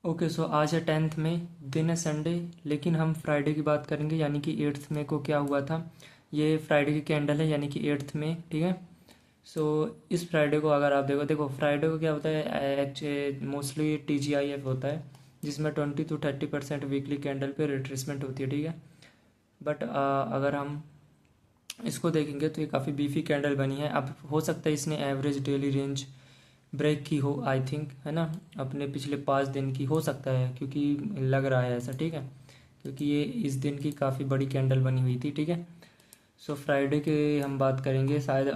Okay so आज है 10th में, दिन है संडे, लेकिन हम फ्राइडे की बात करेंगे यानी कि 8th में को क्या हुआ था। ये फ्राइडे की कैंडल है यानी कि 8th में, ठीक है। सो इस फ्राइडे को अगर आप देखो फ्राइडे को क्या होता है, एक्चुअली मोस्टली TGIF होता है जिसमें 20 to 30% वीकली कैंडल पे रिट्रेसमेंट होती है, ठीक है। बट अगर हम इसको देखेंगे तो ये काफ़ी बीफी कैंडल बनी है। अब हो सकता है इसने एवरेज डेली रेंज ब्रेक की हो, आई थिंक, है ना, अपने पिछले 5 दिन की हो सकता है, क्योंकि लग रहा है ऐसा, ठीक है, क्योंकि ये इस दिन की काफ़ी बड़ी कैंडल बनी हुई थी, ठीक है। सो फ्राइडे के हम बात करेंगे, शायद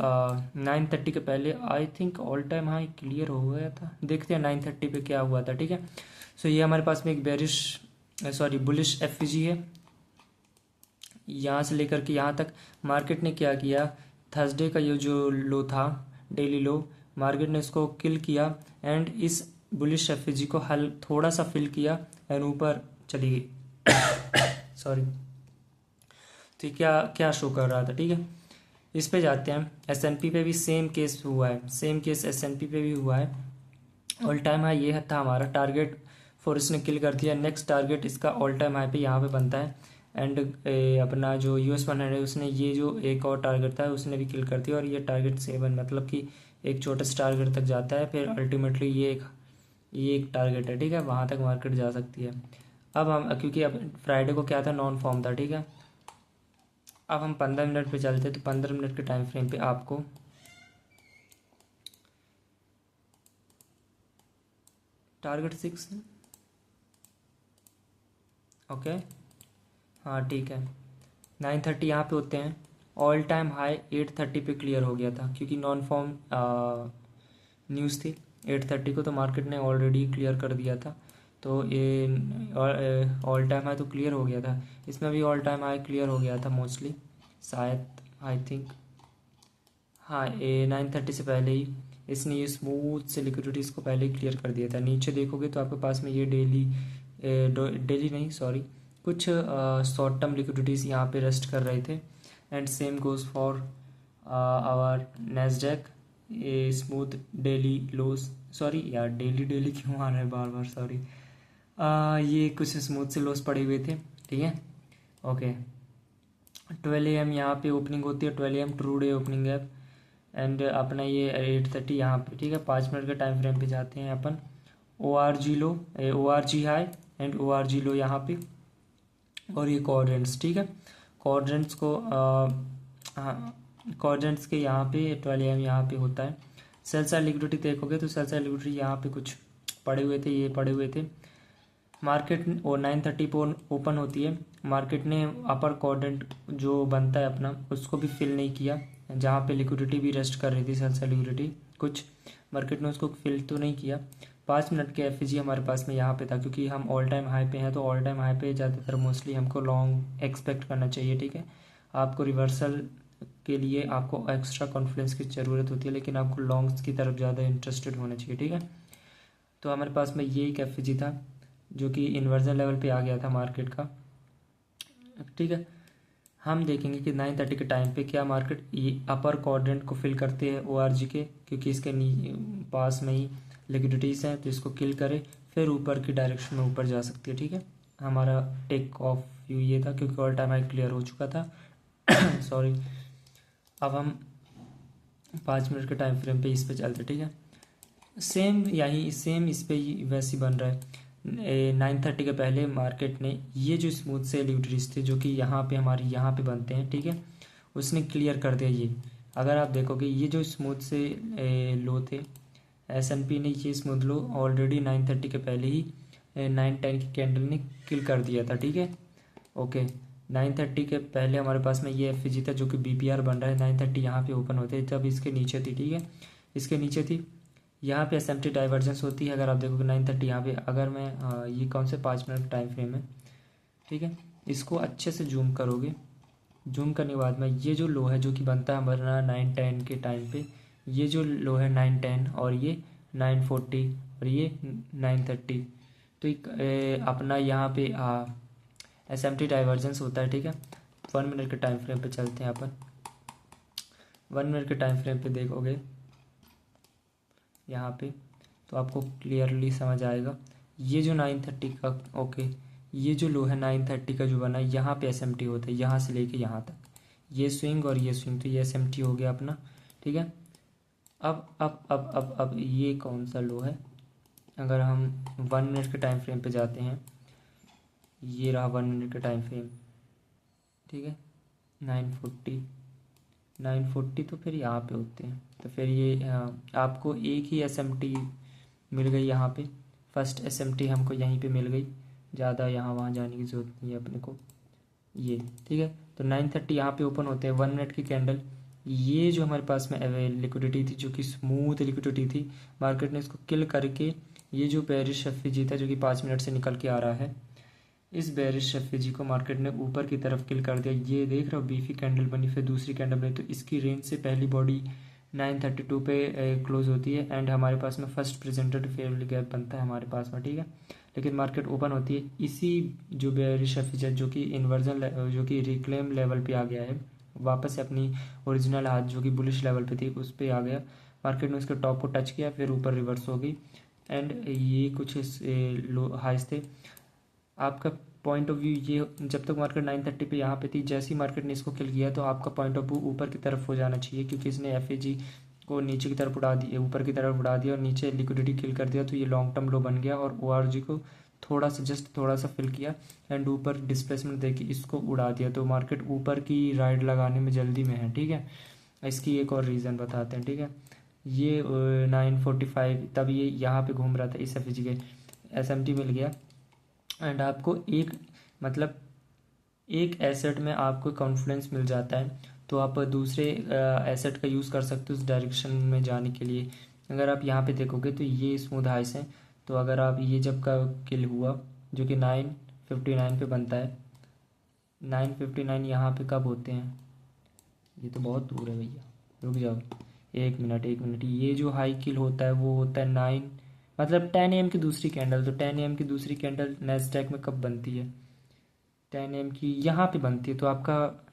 9:30 के पहले I think all time high clear हो गया था। देखते हैं 9:30 पे क्या हुआ था, ठीक है। सो ये हमारे पास में एक बुलिश एफवीजी है। यहाँ से लेकर के यहाँ तक मार्केट ने क्या किया, थर्सडे का ये जो लो था, डेली लो, मार्केट ने इसको किल किया एंड इस बुलिश एफवीजी को हल थोड़ा सा फिल किया एंड ऊपर चली गई। सॉरी। तो ये क्या क्या शो कर रहा था, ठीक है। इस पे जाते हैं। S&P पे भी सेम केस हुआ है, सेम केस S&P पे भी हुआ है। ऑल टाइम हाई ये था हमारा टारगेट, फॉर इसने किल कर दिया। नेक्स्ट टारगेट इसका ऑल टाइम हाई पे यहाँ पे बनता है एंड अपना जो US 100 है उसने ये जो एक और टारगेट था उसने भी किल कर दिया और ये टारगेट 7 मतलब कि एक छोटे से टारगेट तक जाता है, फिर अल्टीमेटली ये एक टारगेट है, ठीक है, वहाँ तक मार्केट जा सकती है। अब हम, क्योंकि अब फ्राइडे को क्या था, नॉन फॉर्म था, ठीक है। अब हम 15 मिनट पे चलते हैं, तो 15 मिनट के टाइम फ्रेम पे आपको टारगेट 6, ओके, हाँ ठीक है, 9:30 यहाँ पे होते हैं। ऑल टाइम हाई 8:30 पे क्लियर हो गया था, क्योंकि नॉन फॉर्म न्यूज़ थी 8:30 को, तो मार्केट ने ऑलरेडी क्लियर कर दिया था। तो ये ऑल टाइम हाई तो क्लियर हो गया था, इसमें भी ऑल टाइम हाई क्लियर हो गया था मोस्टली, शायद, आई थिंक, हाँ, 9:30 से पहले ही इसने ये स्मूथ से लिक्विडिटीज़ को पहले ही क्लियर कर दिया था। नीचे देखोगे तो आपके पास में ये डेली नहीं, सॉरी, कुछ शॉर्ट टर्म लिक्विडिटीज़ यहाँ पे रेस्ट कर रहे थे and same goes for our NASDAQ. ये स्मूथ डेली लोज, सॉरी यार, डेली डेली क्यों आ रहा है बार बार, सॉरी, ये कुछ स्मूथ से लोज पड़े हुए थे, ठीक है, ओके। 12 AM यहाँ पे ओपनिंग होती है, 12 AM ट्रू डे ओपनिंग है एंड अपना ये 8:30 यहाँ पे, ठीक है। 5 मिनट के टाइम फ्रेम पे जाते हैं अपन। ORG हाई एंड ORG लो यहाँ पे, और ये कॉर्डेंट्स, ठीक है। कॉर्डेंट्स को हाँ, कॉर्डेंट्स के यहाँ पे 12 AM यहाँ पे होता है। सेल साइड लिक्विडिटी देखोगे तो सेल साइड लिक्विडिटी यहाँ पे कुछ पड़े हुए थे, ये पड़े हुए थे। मार्केट और 9:30 पर ओपन होती है, मार्केट ने अपर क्वाड्रेंट जो बनता है अपना उसको भी फिल नहीं किया, जहाँ पे लिक्विडिटी भी रेस्ट कर रही थी, सेल साइड लिक्विडिटी कुछ, मार्केट ने उसको फिल तो नहीं किया। 5 मिनट के एफजी हमारे पास में यहाँ पे था, क्योंकि हम ऑल टाइम हाई पे हैं, तो ऑल टाइम हाई पे ज़्यादातर मोस्टली हमको लॉन्ग एक्सपेक्ट करना चाहिए, ठीक है। आपको रिवर्सल के लिए आपको एक्स्ट्रा कॉन्फिडेंस की ज़रूरत होती है, लेकिन आपको लॉन्ग्स की तरफ ज़्यादा इंटरेस्टेड होना चाहिए, ठीक है। तो हमारे पास में ये एक एफजी था जो कि इन्वर्जन लेवल पे आ गया था मार्केट का, ठीक है। हम देखेंगे कि 9:30 के टाइम पे क्या मार्केट ये अपर क्वाड्रेंट को फिल करते हैं ORG के, क्योंकि इसके पास में ही लिक्विडिटीज़ हैं, तो इसको किल करे, फिर ऊपर की डायरेक्शन में ऊपर जा सकती है, ठीक है। हमारा टेक ऑफ व्यू ये था, क्योंकि ऑल टाइम हाई क्लियर हो चुका था। सॉरी। अब हम 5 मिनट के टाइम फ्रेम पे इस पे चलते, ठीक है। सेम इस पे ही वैसे ही बन रहा है। 9:30 के पहले मार्केट ने ये जो स्मूथ से लिक्विडिटीज थे जो कि यहाँ पे हमारे यहाँ पे बनते हैं, ठीक है, उसने क्लियर कर दिया ये। अगर आप देखोगे ये जो स्मूथ से लो थे, S&P ने ये स्मूथ लो ऑलरेडी 9:30 के पहले ही 9:10 की कैंडल ने किल कर दिया था, ठीक है, ओके। 9:30 के पहले हमारे पास में ये एफ था जो कि BPR बन रहा है। 9:30 यहाँ पे ओपन होते हैं, जब इसके नीचे थी, ठीक है, इसके नीचे थी, यहाँ पे SMT डाइवर्जेंस होती है। अगर आप देखोगे 9:30 यहाँ पे, अगर मैं ये कौन से 5 मिनट टाइम फ्रेम है, ठीक है, इसको अच्छे से जूम करोगे, जूम करने के बाद में ये जो लो है जो कि बनता है हमारा 9:10 के टाइम पे, ये जो लो है 9:10 और ये 9:40 और ये 9:30, तो एक अपना यहाँ पे SMT डाइवर्जेंस होता है, ठीक है। 1 मिनट के टाइम फ्रेम पे चलते हैं अपन। 1 मिनट के टाइम फ्रेम पे देखोगे यहाँ पे तो आपको क्लियरली समझ आएगा। ये जो 930 का, ओके, ये जो लो है 930 का जो बना, यहाँ पे SMT होता है, यहाँ से लेके यहाँ तक, ये स्विंग और ये स्विंग, तो ये SMT हो गया अपना, ठीक है। अब ये कौन सा लो है, अगर हम 1 मिनट के टाइम फ्रेम पे जाते हैं, ये रहा 1 मिनट का टाइम फ्रेम, ठीक है, 940 तो फिर यहाँ पे होते हैं, तो फिर ये आपको एक ही SMT मिल गई यहाँ पे, फर्स्ट SMT हमको यहीं पे मिल गई, ज़्यादा यहाँ वहाँ जाने की ज़रूरत नहीं है अपने को, ये ठीक है। तो 930 यहाँ पे ओपन होते हैं, 1 मिनट की कैंडल, ये जो हमारे पास में लिक्विडिटी थी, जो कि स्मूथ लिक्विडिटी थी, मार्केट ने इसको किल करके ये जो बेरिश एफवीजी था जो कि 5 मिनट से निकल के आ रहा है, इस बेरिश एफवीजी को मार्केट ने ऊपर की तरफ किल कर दिया। ये देख रहे हो बीफी कैंडल बनी, फिर दूसरी कैंडल बनी, तो इसकी रेंज से पहली बॉडी 932 पे क्लोज होती है, एंड हमारे पास में फर्स्ट प्रेजेंटेड फेयर गैप बनता है हमारे पास में, ठीक है। लेकिन मार्केट ओपन होती है इसी जो बेरिश एफवीजी जो कि इन्वर्जन जो कि रिक्लेम लेवल पे आ गया है, वापस से अपनी ओरिजिनल हाथ जो कि बुलिश लेवल पे थी उस पर आ गया, मार्केट ने उसके टॉप को टच किया, फिर ऊपर रिवर्स हो गई, एंड ये कुछ लो हाइस थे। आपका पॉइंट ऑफ व्यू ये, जब तक मार्केट 930 पे यहाँ पे थी, जैसे ही मार्केट ने इसको किल किया तो आपका पॉइंट ऑफ व्यू ऊपर की तरफ हो जाना चाहिए, क्योंकि इसने एफएजी को नीचे की तरफ उड़ा दिया, ऊपर की तरफ उड़ा दिया और नीचे लिक्विडिटी किल कर दिया, तो ये लॉन्ग टर्म लो बन गया, और ओआरजी को थोड़ा सा जस्ट थोड़ा सा फिल किया एंड ऊपर डिस्प्लेसमेंट देके इसको उड़ा दिया, तो मार्केट ऊपर की राइड लगाने में जल्दी में है, ठीक है। इसकी एक और रीज़न बताते हैं, ठीक है। ये 945 तब ये यहाँ पे घूम रहा था, इस एफएजी के SMT मिल गया, एंड आपको एक मतलब एक एसेट में आपको कॉन्फिडेंस मिल जाता है, तो आप दूसरे एसेट का यूज़ कर सकते हो उस डायरेक्शन में जाने के लिए। अगर आप यहाँ पे देखोगे तो ये स्मूथ हाइस है, तो अगर आप ये जब का किल हुआ जो कि 959 पे बनता है, 959 यहाँ पे कब होते हैं, ये तो बहुत दूर है भैया, रुक जाओ 1 मिनट, ये जो हाई किल होता है वो होता है 9 मतलब 10 AM की दूसरी कैंडल, तो 10 AM की दूसरी कैंडल नेस्डैक में कब बनती है, 10 AM की यहाँ पे बनती है, तो आपका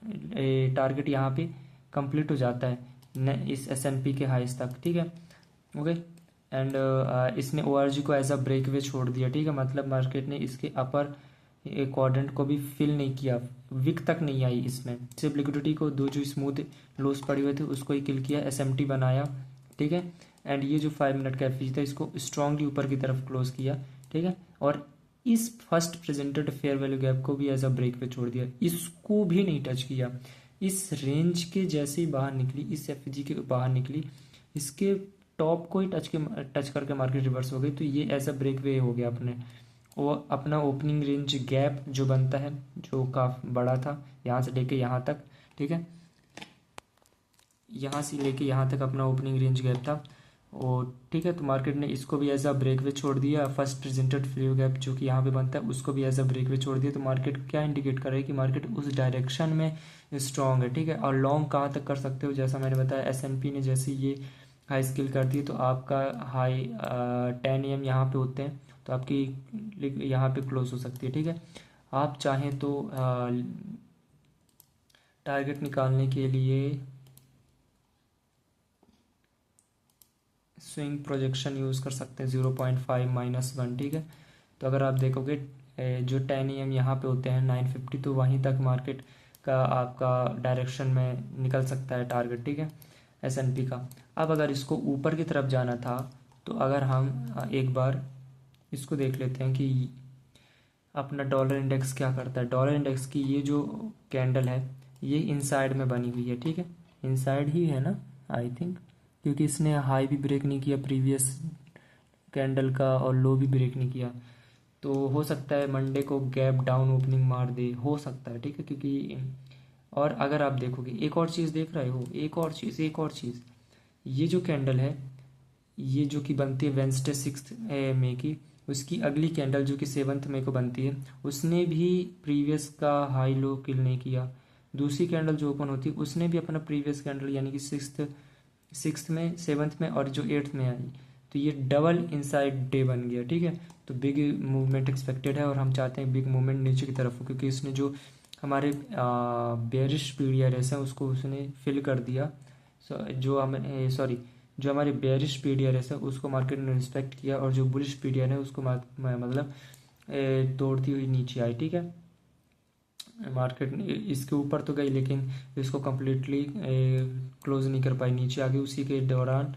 टारगेट यहाँ पे कंप्लीट हो जाता है इस SNP के हाइस तक, ठीक है, ओके। एंड इसने ORG को एज अ ब्रेकवे छोड़ दिया, ठीक है, मतलब मार्केट ने इसके अपर क्वाड्रेंट को भी फिल नहीं किया, विक तक नहीं आई इसमें, सिर्फ लिक्विडिटी को दो जो स्मूथ लॉस पड़े हुए थे उसको ही किल किया, SMT बनाया, ठीक है। एंड ये जो 5 मिनट का एफजी था इसको स्ट्रांगली ऊपर की तरफ क्लोज किया, ठीक है, और इस first presented fair value gap को भी एज अ ब्रेक पे छोड़ दिया, इसको भी नहीं टच किया, इस रेंज के जैसे ही बाहर निकली, इस एफजी के बाहर निकली, इसके टॉप को ही टच करके मार्केट रिवर्स हो गई, तो ये एज अ ब्रेक वे हो गया अपने, और अपना ओपनिंग रेंज गैप जो बनता है जो काफ़ी बड़ा था यहाँ से लेके यहाँ तक, ठीक है, यहाँ से लेके यहाँ तक अपना ओपनिंग रेंज गैप था, और ठीक है, तो मार्केट ने इसको भी एज अ ब्रेकवे छोड़ दिया, फर्स्ट प्रेजेंटेड फ्लो गैप जो कि यहाँ पे बनता है उसको भी एज अ ब्रेकवे छोड़ दिया, तो मार्केट क्या इंडिकेट कर रहा है कि मार्केट उस डायरेक्शन में स्ट्रांग है, ठीक है। और लॉन्ग कहाँ तक कर सकते हो, जैसा मैंने बताया SNP ने जैसे ये हाई स्किल कर दी, तो आपका हाई 10 AM यहाँ पे होते हैं, तो आपकी यहाँ पे क्लोज हो सकती है, ठीक है। आप चाहें तो टारगेट निकालने के लिए स्विंग प्रोजेक्शन यूज़ कर सकते हैं 0.5 -1, ठीक है। तो अगर आप देखोगे जो 10 AM यहाँ पे होते हैं 950, तो वहीं तक मार्केट का आपका डायरेक्शन में निकल सकता है टारगेट, ठीक है, SNP का। अब अगर इसको ऊपर की तरफ जाना था, तो अगर हम एक बार इसको देख लेते हैं कि अपना डॉलर इंडेक्स क्या करता है। डॉलर इंडेक्स की ये जो कैंडल है ये इनसाइड में बनी हुई है, ठीक है, इनसाइड ही है ना आई थिंक, क्योंकि इसने हाई भी ब्रेक नहीं किया प्रीवियस कैंडल का और लो भी ब्रेक नहीं किया, तो हो सकता है मंडे को गैप डाउन ओपनिंग मार दे, हो सकता है, ठीक है, क्योंकि और अगर आप देखोगे एक और चीज़ देख रहे हो, एक और चीज़, ये जो कैंडल है ये जो कि बनती है वेंसडे 6 मई की, उसकी अगली कैंडल जो कि 7 मई को बनती है, उसने भी प्रीवियस का हाई लो किल नहीं किया। दूसरी कैंडल जो ओपन होती है उसने भी अपना प्रीवियस कैंडल यानी कि 6 में 7 में और जो 8 में आई, तो ये डबल इनसाइड डे बन गया, ठीक है। तो बिग मूवमेंट एक्सपेक्टेड है और हम चाहते हैं बिग मूवमेंट नीचे की तरफ हो, क्योंकि इसने जो हमारे बेरिश पीरियड है उसको उसने फिल कर दिया, जो हमें सॉरी जो हमारे बेयरिश पीडीआर है उसको मार्केट ने रिस्पेक्ट किया, और जो बुलिश पीडीआर है उसको मतलब तोड़ती हुई नीचे आई। ठीक है, मार्केट इसके ऊपर तो गई लेकिन इसको कम्प्लीटली क्लोज नहीं कर पाई, नीचे आ गई। उसी के दौरान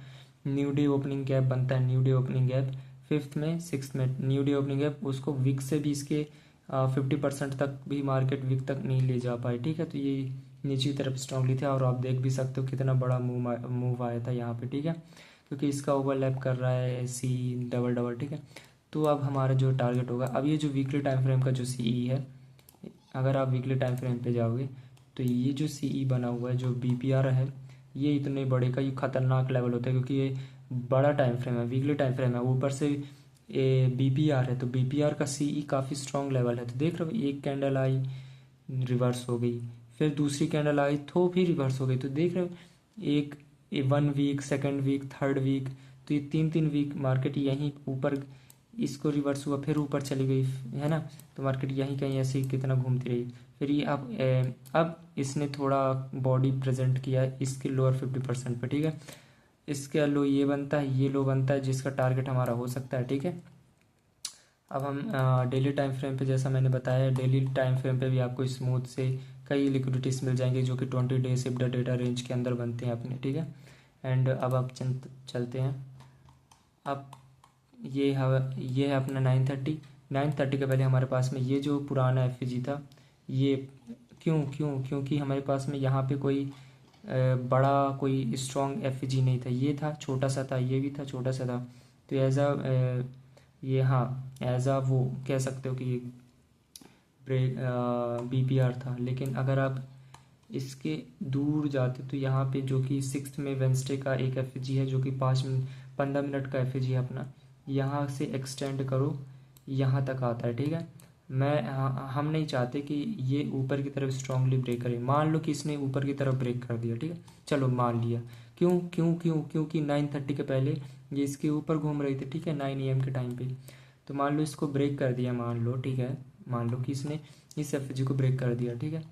न्यू डे ओपनिंग गैप बनता है, new day opening gap 5th में 6th में न्यू डे ओपनिंग गैप, उसको वीक से भी इसके 50% तक भी मार्केट वीक तक नहीं ले जा पाई। ठीक है, तो ये नीचे की तरफ स्ट्रांगली था, और आप देख भी सकते हो कितना बड़ा मूव आया था यहाँ पे। ठीक है, क्योंकि इसका ओवरलैप कर रहा है सी डबल डबल। ठीक है, तो अब हमारा जो टारगेट होगा, अब ये जो वीकली टाइम फ्रेम का जो सीई है, अगर आप वीकली टाइम फ्रेम पे जाओगे तो ये जो सीई बना हुआ है, जो बीपीआर है, ये इतने बड़े का ये खतरनाक लेवल होता है, क्योंकि ये बड़ा टाइम फ्रेम है, वीकली टाइम फ्रेम है, ऊपर से ये बीपीआर है, तो बीपीआर का सीई काफ़ी स्ट्रॉन्ग लेवल है। तो देख रहे हो, एक कैंडल आई रिवर्स हो गई, फिर दूसरी कैंडल आई तो फिर रिवर्स हो गई, तो देख रहे हो एक 1 week, second week, third week, तो ये 3 वीक मार्केट यहीं ऊपर, इसको रिवर्स हुआ फिर ऊपर चली गई, है ना। तो मार्केट यहीं कहीं ऐसे ही कितना घूमती रही, फिर ये अब इसने थोड़ा बॉडी प्रेजेंट किया है इसके लोअर 50% पे। ठीक है, इसका लो ये बनता है, ये लो बनता है, जिसका टारगेट हमारा हो सकता है। ठीक है, अब हम डेली टाइम फ्रेम पे, जैसा मैंने बताया, डेली टाइम फ्रेम पे भी आपको स्मूथ से कई लिक्विडिटीज मिल जाएंगे जो कि 20 डेज सिप्डा डेटा रेंज के अंदर बनते हैं अपने। ठीक है, एंड अब आप चलते हैं। अब ये है अपना 930 के पहले हमारे पास में ये जो पुराना एफ था, ये क्योंकि हमारे पास में यहाँ पे कोई बड़ा कोई स्ट्रॉन्ग एफ नहीं था, ये था छोटा सा था, ये भी था छोटा सा था, तो एज अ ये, हाँ, एज अ वो कह सकते हो कि ब्रेक बीपीआर था। लेकिन अगर आप इसके दूर जाते तो यहाँ पे जो कि 6th में वेंसडे का एक एफ है जो कि 15 मिनट का एफ है अपना, यहाँ से एक्सटेंड करो, यहाँ तक आता है। ठीक है, हम नहीं चाहते कि ये ऊपर की तरफ स्ट्रांगली ब्रेक करे। मान लो कि इसने ऊपर की तरफ ब्रेक कर दिया, ठीक है, चलो मान लिया, क्योंकि 9:30 के पहले ये इसके ऊपर घूम रही थी, ठीक है, 9 AM के टाइम पे, तो मान लो इसको ब्रेक कर दिया, मान लो, ठीक है, मान लो कि इसने इस एफ को ब्रेक कर दिया, ठीक है,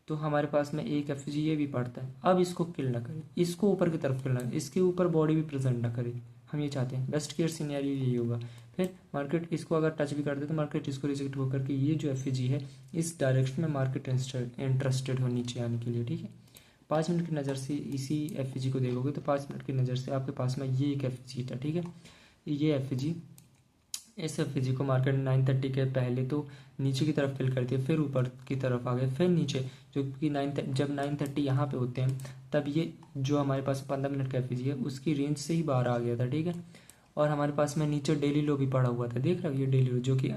तो हमारे पास में एक एफ ये भी पड़ता है। अब इसको किल ना करे, इसको ऊपर की तरफ किल ना करे, इसके ऊपर बॉडी भी प्रेजेंट ना करे, हम ये चाहते हैं। बेस्ट केयर सिनेरियो यही होगा। फिर मार्केट इसको अगर टच भी कर दे तो मार्केट इसको रिजेक्ट होकर के ये जो एफ है इस डायरेक्शन में मार्केट इंटरेस्टेड हो नीचे आने के लिए। ठीक है, 5 मिनट की नज़र से इसी एफ को देखोगे तो 5 मिनट की नज़र से आपके पास में ये एक एफ था। ठीक है, ये एफ इस एफ को मार्केट 9:30 के पहले तो नीचे की तरफ फिल करती है, फिर ऊपर की तरफ आ गए, फिर नीचे, जो कि जब 9:30 यहाँ पे होते हैं तब ये जो हमारे पास 15 मिनट का एफ है उसकी रेंज से ही बाहर आ गया था। ठीक है, और हमारे पास में नीचे डेली लो भी पड़ा हुआ था, देख रहे हो, ये डेली लो जो कि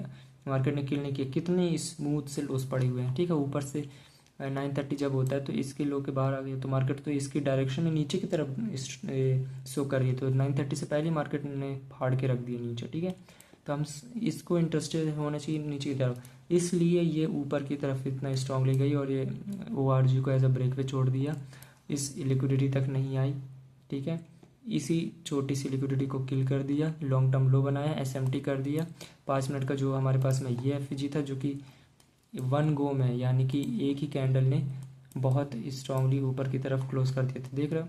मार्केट ने किल नहीं किया, कितने स्मूथ से लोस पड़े हुए हैं। ठीक है, ऊपर से 9:30 जब होता है तो इसके लो के बाहर आ गए, तो मार्केट तो इसकी डायरेक्शन में नीचे की तरफ शो कर रही है, तो 9:30 से पहले मार्केट ने फाड़ के रख दिया नीचे। ठीक है, तो हम इसको इंटरेस्टेड होना चाहिए नीचे की तरफ, इसलिए ये ऊपर की तरफ इतना स्ट्रांगली गई और ये ORG को एज अ ब्रेक पे छोड़ दिया, इस लिक्विडिटी तक नहीं आई। ठीक है, इसी छोटी सी लिक्विडिटी को किल कर दिया, लॉन्ग टर्म लो बनाया, SMT कर दिया। 5 मिनट का जो हमारे पास में ये FG था जो कि 1 गो में, यानी कि एक ही कैंडल ने बहुत स्ट्रांगली ऊपर की तरफ क्लोज कर दिया था। देख रहे हो,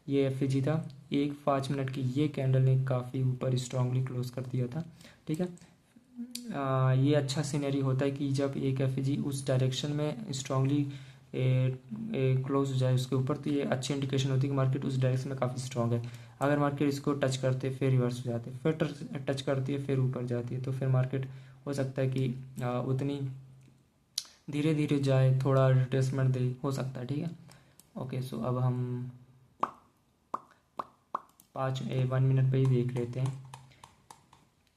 ये FG था, एक 5 मिनट की ये कैंडल ने काफ़ी ऊपर स्ट्रांगली क्लोज कर दिया था। ठीक है, ये अच्छा सीनरी होता है कि जब एक FG उस डायरेक्शन में स्ट्रांगली क्लोज हो जाए उसके ऊपर, तो ये अच्छी इंडिकेशन होती है कि मार्केट उस डायरेक्शन में काफ़ी स्ट्रांग है। अगर मार्केट इसको टच करते फिर रिवर्स हो जाते, फिर टच करती है फिर ऊपर जाती है, तो फिर मार्केट हो सकता है कि उतनी धीरे धीरे जाए, थोड़ा रिट्रेसमेंट दे, हो सकता है। ठीक है, ओके, सो अब हम 1 मिनट पे ही देख लेते हैं।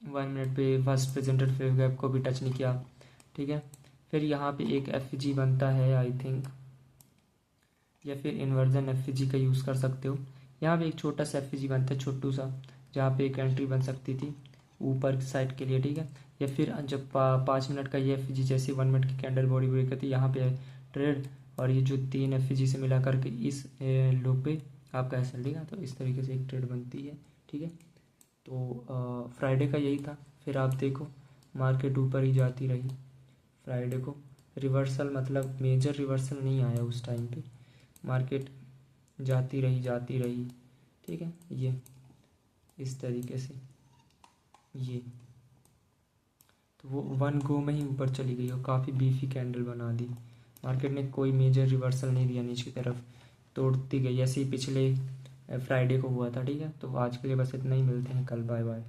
1 मिनट पे फर्स्ट प्रेजेंटेड फेव गैप को भी टच नहीं किया। ठीक है, फिर यहाँ पे एक FG बनता है आई थिंक, या फिर इन्वर्जन FG का यूज़ कर सकते हो। यहाँ पे एक छोटा सा FG बनता है, छोटू सा, जहाँ पे एक एंट्री बन सकती थी ऊपर की साइड के लिए। ठीक है, या फिर जब 5 मिनट का ये FG जैसे 1 मिनट की कैंडल बॉडी ब्रेक करती है, यहाँ पे ट्रेड, और ये जो 3 FG से मिला करके इस लो पे आपका ऐसा लेगा, तो इस तरीके से एक ट्रेड बनती है। ठीक है, तो फ्राइडे का यही था। फिर आप देखो मार्केट ऊपर ही जाती रही, फ्राइडे को रिवर्सल, मतलब मेजर रिवर्सल नहीं आया उस टाइम पे, मार्केट जाती रही। ठीक है, ये इस तरीके से ये, तो वो 1 गो में ही ऊपर चली गई और काफ़ी बीफी कैंडल बना दी। मार्केट ने कोई मेजर रिवर्सल नहीं दिया नीचे की तरफ, तोड़ती गई, ऐसे ही पिछले फ्राइडे को हुआ था। ठीक है, तो आज के लिए बस इतना ही, मिलते हैं कल, बाय बाय।